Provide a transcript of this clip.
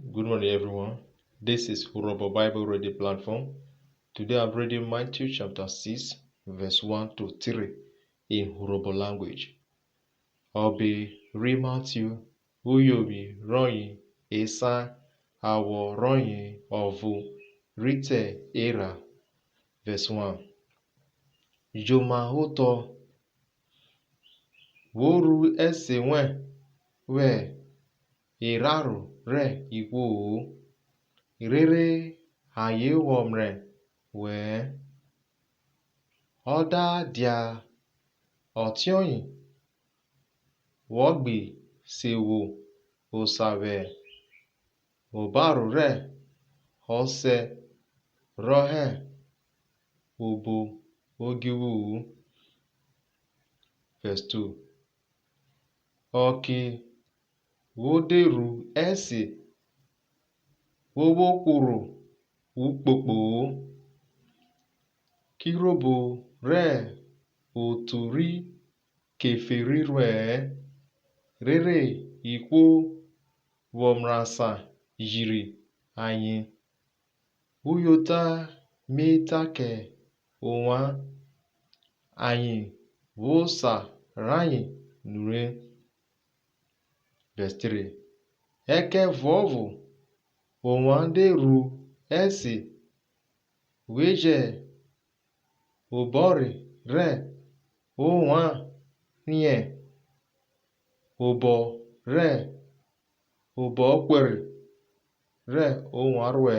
Good morning, everyone. This is Urobo Bible Reading Platform. Today I'm reading Matthew chapter 6, verse 1 to 3 in Urobo language. Obi ri Matthew, uyobi royi esa awo royi ovu rite era. Verse 1. Joma uto woru ese we iraru re igwo rere aye womre we oda dia otioyin wogbi sewo osawe obaru re ose rohe obo ogiwu. Verse 2. Oki woderu esi wowokwuru ukpokpo kirobo re oturi keferirwe rere ikwo womrasa jiri anyị uyota metake onwa anyị wosa ranyi nure. Verse 3. Eke vovu onwande ru esi weje obori re onwa nye obo kwere re onwa rwe